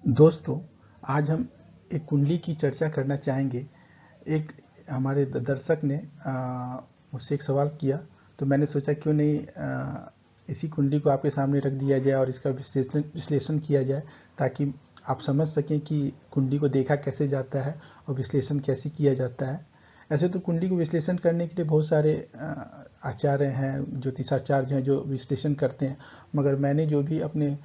दोस्तों, आज हम एक कुंडली की चर्चा करना चाहेंगे। एक हमारे दर्शक ने मुझसे एक सवाल किया, तो मैंने सोचा क्यों नहीं इसी कुंडली को आपके सामने रख दिया जाए और इसका विश्लेषण विश्लेषण किया जाए, ताकि आप समझ सकें कि कुंडली को देखा कैसे जाता है और विश्लेषण कैसे किया जाता है। ऐसे तो कुंडली को विश्लेषण करने के लिए बहुत सारे आचार्य हैं, ज्योतिषाचार्य हैं जो विश्लेषण करते हैं, मगर मैंने जो भी अपने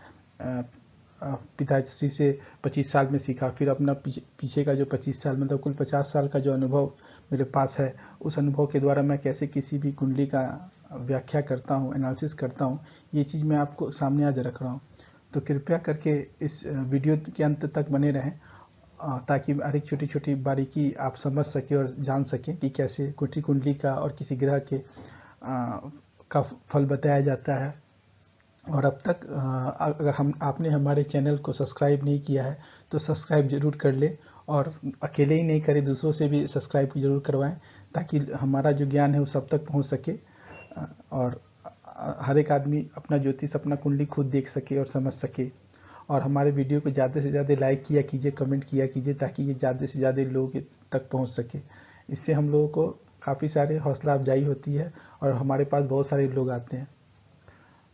पिताश्री से 25 साल में सीखा, फिर अपना पीछे का जो 25 साल मतलब कुल 50 साल का जो अनुभव मेरे पास है, उस अनुभव के द्वारा मैं कैसे किसी भी कुंडली का व्याख्या करता हूँ, एनालिसिस करता हूँ, ये चीज़ मैं आपको सामने आज रख रहा हूँ। तो कृपया करके इस वीडियो के अंत तक बने रहें, ताकि हर एक छोटी छोटी बारीकी आप समझ सकें और जान सकें कि कैसे कुटी कुंडली का और किसी ग्रह के का फल बताया जाता है। और अब तक अगर हम आपने हमारे चैनल को सब्सक्राइब नहीं किया है तो सब्सक्राइब जरूर कर ले, और अकेले ही नहीं करें, दूसरों से भी सब्सक्राइब जरूर करवाएं, ताकि हमारा जो ज्ञान है वो सब तक पहुंच सके, और हर एक आदमी अपना ज्योतिष, अपना कुंडली खुद देख सके और समझ सके। और हमारे वीडियो को ज़्यादा से ज़्यादा लाइक किया कीजिए, कमेंट किया कीजिए, ताकि ये ज़्यादा से ज़्यादा लोगों तक पहुँच सके। इससे हम लोगों को काफ़ी सारे हौसला अफजाई होती है और हमारे पास बहुत सारे लोग आते हैं।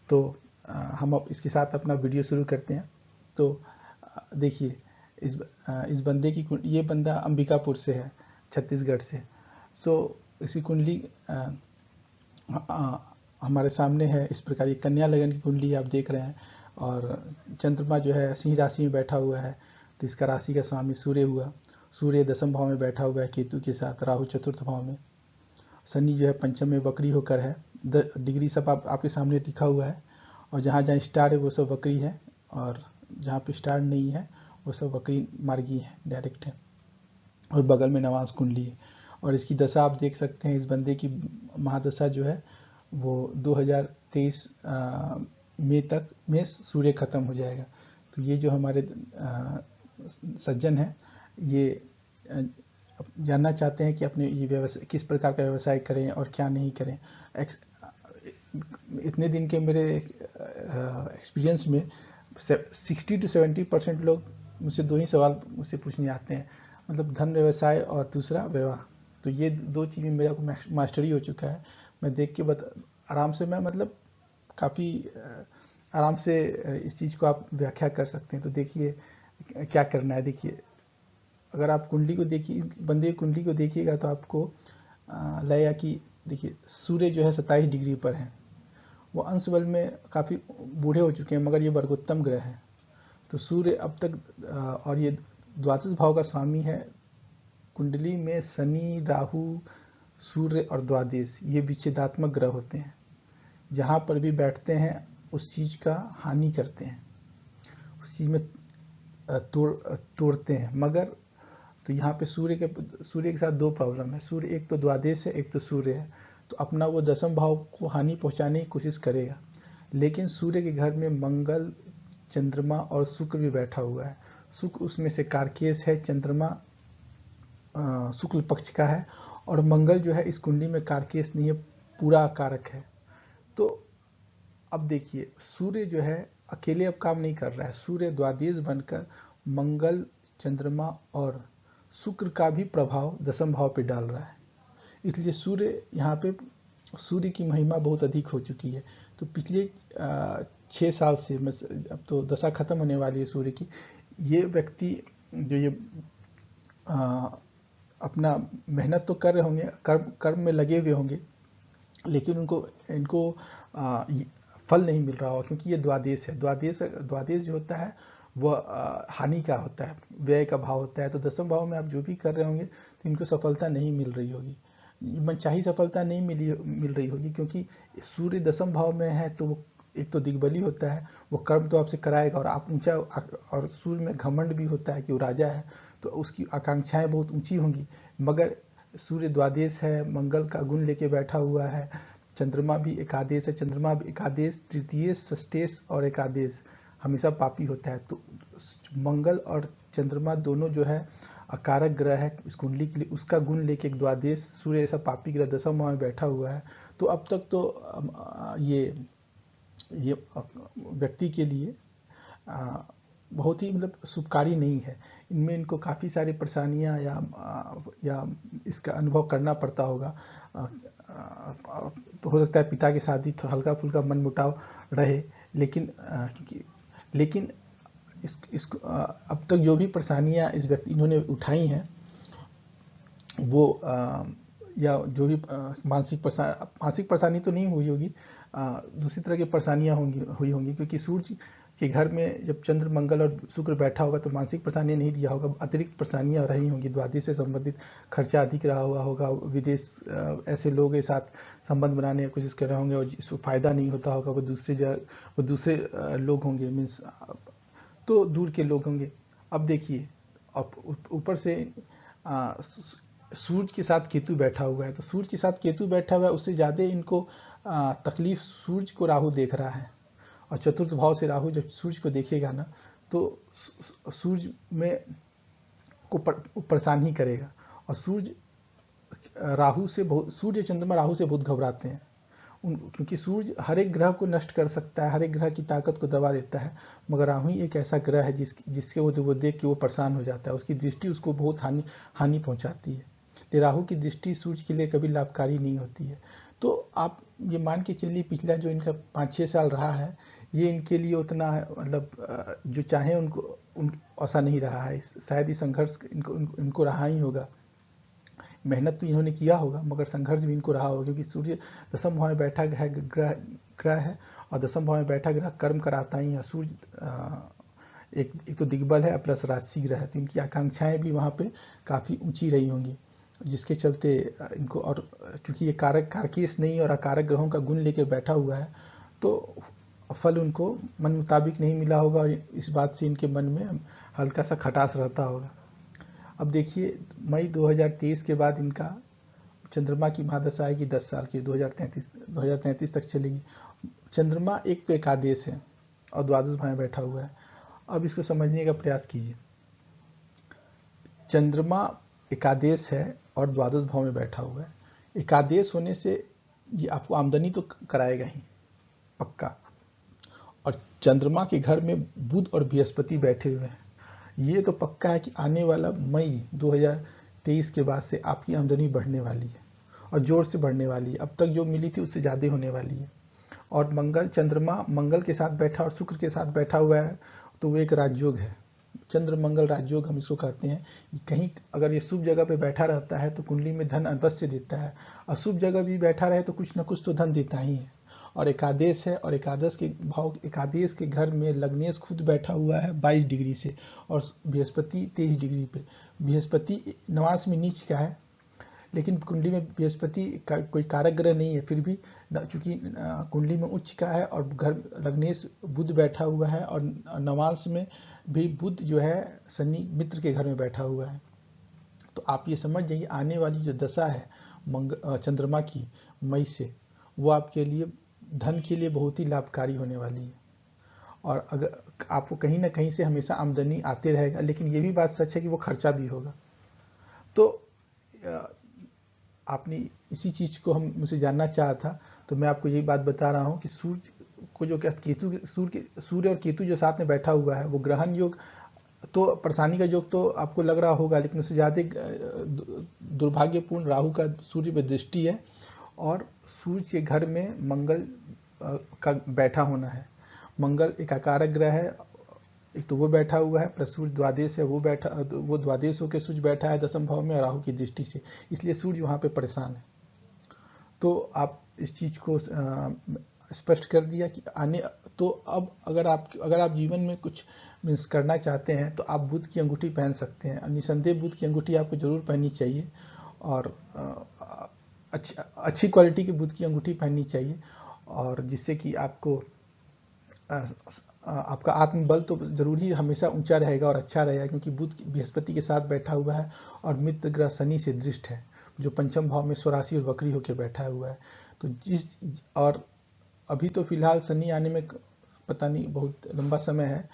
तो हम अब इसके साथ अपना वीडियो शुरू करते हैं। तो देखिए, इस बंदे की ये बंदा अंबिकापुर से है, छत्तीसगढ़ से। सो इसकी कुंडली हमारे सामने है इस प्रकार। ये कन्या लगन की कुंडली आप देख रहे हैं, और चंद्रमा जो है सिंह राशि में बैठा हुआ है, तो इसका राशि का स्वामी सूर्य हुआ। सूर्य दसम भाव में बैठा हुआ है केतु के साथ, राहु चतुर्थ भाव में, शनि जो है पंचम में वक्री होकर है। डिग्री सब आपके सामने लिखा हुआ है, और जहाँ जहाँ स्टार है वो सब वक्री है, और जहाँ पे स्टार नहीं है वो सब वक्री मार्गी है, डायरेक्ट है। और बगल में नवांश कुंडली है। और इसकी दशा आप देख सकते हैं, इस बंदे की महादशा जो है वो 2023 मई तक में सूर्य खत्म हो जाएगा। तो ये जो हमारे सज्जन हैं, ये जानना चाहते हैं कि अपने ये व्यवसाय किस प्रकार का व्यवसाय करें और क्या नहीं करें। इतने दिन के मेरे एक्सपीरियंस में 60 to 70% लोग मुझसे दो ही सवाल मुझसे पूछने आते हैं, मतलब धन व्यवसाय और दूसरा विवाह। तो ये दो चीज़ें मेरा को मास्टरी हो चुका है। मैं देख के आराम से, मैं मतलब काफ़ी आराम से इस चीज़ को आप व्याख्या कर सकते हैं। तो देखिए क्या करना है। देखिए, अगर आप कुंडली को देखिए, बंदे की कुंडली को देखिएगा, तो आपको लगेगा कि देखिए सूर्य जो है 27 डिग्री पर है। वो अंश बल में काफ़ी बूढ़े हो चुके हैं, मगर ये वर्गोत्तम ग्रह है। तो सूर्य अब तक और ये द्वादश भाव का स्वामी है। कुंडली में शनि, राहु, सूर्य और द्वादश ये विच्छेदात्मक ग्रह होते हैं। जहाँ पर भी बैठते हैं उस चीज़ का हानि करते हैं, उस चीज़ में तोड़ते हैं। मगर तो यहाँ पे सूर्य के साथ दो प्रॉब्लम है। सूर्य एक तो द्वादश है, एक तो सूर्य है। तो अपना वो दसम भाव को हानि पहुँचाने की कोशिश करेगा, लेकिन सूर्य के घर में मंगल, चंद्रमा और शुक्र भी बैठा हुआ है। शुक्र उसमें से कारकेश है, चंद्रमा शुक्ल पक्ष का है, और मंगल जो है इस कुंडली में कारकेश नहीं है, पूरा कारक है। तो अब देखिए, सूर्य जो है अकेले अब काम नहीं कर रहा है। सूर्य द्वादश बनकर मंगल, चंद्रमा और शुक्र का भी प्रभाव दसम भाव पे डाल रहा है। इसलिए सूर्य यहाँ पे, सूर्य की महिमा बहुत अधिक हो चुकी है। तो पिछले 6 साल से, अब तो दशा खत्म होने वाली है सूर्य की, ये व्यक्ति जो ये अपना मेहनत तो कर रहे होंगे, कर्म कर्म में लगे हुए होंगे, लेकिन उनको इनको फल नहीं मिल रहा होगा, क्योंकि ये द्वादश है। द्वादश जो होता है वह हानि का होता है, व्यय का भाव होता है। तो दसम भाव में आप जो भी कर रहे होंगे तो इनको सफलता नहीं मिल रही होगी, मनचाही सफलता नहीं मिल रही होगी, क्योंकि सूर्य दसम भाव में है। तो वो एक तो दिग्बली होता है, वो कर्म तो आपसे कराएगा, और आप ऊंचा, और सूर्य में घमंड भी होता है कि वो राजा है, तो उसकी आकांक्षाएं बहुत ऊंची होंगी। मगर सूर्य द्वादश है, मंगल का गुण लेके बैठा हुआ है, चंद्रमा भी एकादेश है। चंद्रमा भी एकादेश, तृतीय, षष्टेश और एकादेश हमेशा पापी होता है। तो मंगल और चंद्रमा दोनों जो है अकारक ग्रह है इस कुंडली के लिए, उसका गुण लेके एक द्वादश सूर्य ऐसा पापी ग्रह दसम भाव में बैठा हुआ है। तो अब तक तो ये व्यक्ति के लिए बहुत ही मतलब शुभकारी नहीं है। इनमें इनको काफ़ी सारी परेशानियां या इसका अनुभव करना पड़ता होगा। हो सकता है पिता के साथ भी थोड़ा हल्का फुल्का मनमुटाव रहे, लेकिन अब तक जो भी परेशानियां इस व्यक्ति इन्होंने उठाई हैं वो या जो भी मानसिक परेशानी तो नहीं हुई होगी, दूसरी तरह की परेशानियां हुई होंगी, क्योंकि सूर्य के घर में जब चंद्र मंगल और शुक्र बैठा होगा तो मानसिक परेशानियां नहीं दिया होगा, अतिरिक्त परेशानियां रही होंगी, द्वादश से संबंधित खर्चा अधिक रहा हुआ होगा, विदेश ऐसे लोगों के साथ संबंध बनाने की कोशिश कर रहे होंगे और जिसको फायदा नहीं होता होगा, वो दूसरे लोग होंगे, मीन्स तो दूर के लोग होंगे। अब देखिए, अब ऊपर से सूर्य के साथ केतु बैठा हुआ है, तो सूर्य के साथ केतु बैठा हुआ है, उससे ज़्यादा इनको तकलीफ सूर्य को राहु देख रहा है। और चतुर्थ भाव से राहु जब सूर्य को देखेगा ना, तो सूर्य में को परेशान ही करेगा। और सूर्य चंद्रमा राहु से बहुत घबराते हैं, क्योंकि सूर्य हर एक ग्रह को नष्ट कर सकता है, हर एक ग्रह की ताकत को दबा देता है, मगर राहु ही एक ऐसा ग्रह है जिसके वो देख के वो परेशान हो जाता है, उसकी दृष्टि उसको बहुत हानि पहुंचाती है। तो राहु की दृष्टि सूर्य के लिए कभी लाभकारी नहीं होती है। तो आप ये मान के चलिए, पिछला जो इनका 5-6 साल रहा है, ये इनके लिए उतना मतलब जो चाहे उनको ऐसा नहीं रहा है, शायद ये संघर्ष इनको रहा ही होगा। मेहनत तो इन्होंने किया होगा, मगर संघर्ष भी इनको रहा होगा, क्योंकि सूर्य दशम भाव में बैठा ग्रह है, और दशम भाव में बैठा ग्रह कर्म कराता ही है। सूर्य एक तो दिग्बल है प्लस राशि ग्रह है, तो इनकी आकांक्षाएं भी वहाँ पे काफ़ी ऊंची रही होंगी, जिसके चलते इनको, और चूंकि ये कारकेश नहीं और अकारक ग्रहों का गुण लेके बैठा हुआ है, तो फल उनको मन मुताबिक नहीं मिला होगा, और इस बात से इनके मन में हल्का सा खटास रहता होगा। अब देखिए, मई 2023 के बाद इनका चंद्रमा की महादशा आएगी 10 साल की, 2033 तक चलेगी। चंद्रमा एक तो एकादेश है और द्वादश भाव में बैठा हुआ है। अब इसको समझने का प्रयास कीजिए। चंद्रमा एकादेश है और द्वादश भाव में बैठा हुआ है। एकादेश होने से ये आपको आमदनी तो कराएगा ही पक्का, और चंद्रमा के घर में बुध और बृहस्पति बैठे हुए हैं, ये तो पक्का है कि आने वाला मई 2023 के बाद से आपकी आमदनी बढ़ने वाली है, और जोर से बढ़ने वाली है। अब तक जो मिली थी उससे ज़्यादा होने वाली है। और चंद्रमा मंगल के साथ बैठा और शुक्र के साथ बैठा हुआ है, तो वो एक राजयोग है, चंद्र मंगल राजयोग हम इसको कहते हैं। कहीं अगर ये शुभ जगह पे बैठा रहता है तो कुंडली में धन अवश्य देता है, अशुभ जगह भी बैठा रहे तो कुछ न कुछ तो धन देता ही है। और एकादेश है, और एकादेश के घर में लग्नेश खुद बैठा हुआ है 22 डिग्री से, और बृहस्पति 23 डिग्री पे। बृहस्पति नवांश में नीच का है, लेकिन कुंडली में बृहस्पति का कोई कारक ग्रह नहीं है, फिर भी चूंकि कुंडली में उच्च का है और घर लग्नेश बुध बैठा हुआ है, और नवांश में भी बुध जो है शनि मित्र के घर में बैठा हुआ है। तो आप ये समझ जाइए, आने वाली जो दशा है चंद्रमा की मई से, वो आपके लिए धन के लिए बहुत ही लाभकारी होने वाली है। और अगर आपको कहीं ना कहीं से हमेशा आमदनी आते रहेगा, लेकिन ये भी बात सच है कि वो खर्चा भी होगा। तो आपने इसी चीज को हम मुझसे जानना चाहा था, तो मैं आपको यही बात बता रहा हूँ कि सूर्य को जो क्या सूर्य और केतु जो साथ में बैठा हुआ है, वो ग्रहण योग तो परेशानी का योग तो आपको लग रहा होगा, लेकिन उससे ज़्यादा दुर्भाग्यपूर्ण राहु का सूर्य पे दृष्टि है, और सूर्य के घर में मंगल का बैठा होना है। मंगल एक आकारक ग्रह है, एक तो वो बैठा हुआ है, प्लस सूर्य द्वादश है, वो द्वादश होकर सूर्य बैठा है दशम भाव में राहु की दृष्टि से, इसलिए सूर्य वहाँ पे परेशान है। तो आप इस चीज को स्पष्ट कर दिया कि तो अब अगर आप जीवन में कुछ मीन्स करना चाहते हैं तो आप बुध की अंगूठी पहन सकते हैं, और निसंदेह बुध की अंगूठी आपको जरूर पहननी चाहिए, और अच्छी क्वालिटी की बुध की अंगूठी पहननी चाहिए, और जिससे कि आपका आत्मबल तो जरूर ही हमेशा ऊंचा रहेगा और अच्छा रहेगा, क्योंकि बुध बृहस्पति के साथ बैठा हुआ है और मित्र ग्रह शनि से दृष्ट है, जो पंचम भाव में स्वराशि और वक्री होकर बैठा हुआ है। तो और अभी तो फिलहाल शनि आने में पता नहीं बहुत लंबा समय है,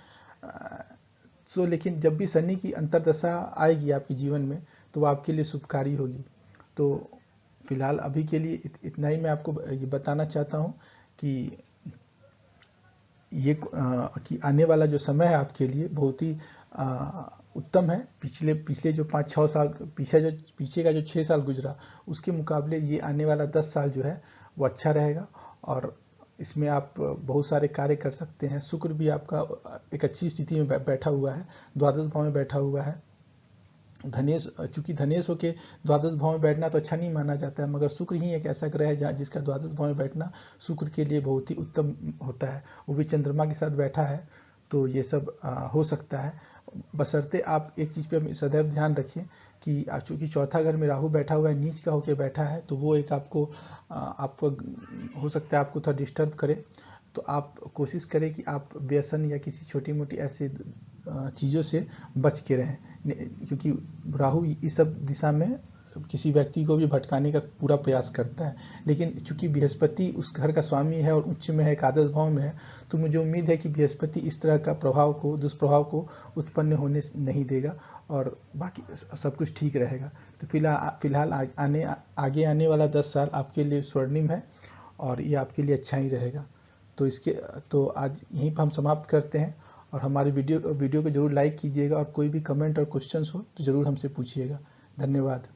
लेकिन जब भी शनि की अंतरदशा आएगी आपके जीवन में तो वो आपके लिए शुभकारी होगी। तो फिलहाल अभी के लिए इतना ही मैं आपको ये बताना चाहता हूँ कि ये कि आने वाला जो समय है आपके लिए बहुत ही उत्तम है। पिछले जो 5-6 साल पीछे का जो 6 साल गुजरा, उसके मुकाबले ये आने वाला 10 साल जो है वो अच्छा रहेगा। और इसमें आप बहुत सारे कार्य कर सकते हैं। शुक्र भी आपका एक अच्छी स्थिति में बैठा हुआ है, द्वादश भाव में बैठा हुआ है। धनेश, चूंकि धनेश होके द्वादश भाव में बैठना तो अच्छा नहीं माना जाता है, मगर शुक्र ही एक ऐसा ग्रह है जहाँ जिसका द्वादश भाव में बैठना शुक्र के लिए बहुत ही उत्तम होता है। वो भी चंद्रमा के साथ बैठा है, तो ये सब हो सकता है। बशर्ते आप एक चीज़ पे सदैव ध्यान रखिए कि चूंकि चौथा घर में राहु बैठा हुआ है, नीच का होके बैठा है, तो वो एक आपको हो सकता है आपको थोड़ा डिस्टर्ब करे। तो आप कोशिश करें कि आप व्यसन या किसी छोटी मोटी ऐसे चीज़ों से बच के रहें, क्योंकि राहु इस सब दिशा में किसी व्यक्ति को भी भटकाने का पूरा प्रयास करता है। लेकिन चूंकि बृहस्पति उस घर का स्वामी है और उच्च में है, एकादश भाव में है, तो मुझे उम्मीद है कि बृहस्पति इस तरह का दुष्प्रभाव को उत्पन्न होने नहीं देगा और बाकी सब कुछ ठीक रहेगा। तो फिलहाल आगे आने वाला 10 साल आपके लिए स्वर्णिम है और ये आपके लिए अच्छा ही रहेगा। तो आज यहीं पर हम समाप्त करते हैं। और हमारे वीडियो को जरूर लाइक कीजिएगा और कोई भी कमेंट और क्वेश्चंस हो तो जरूर हमसे पूछिएगा। धन्यवाद।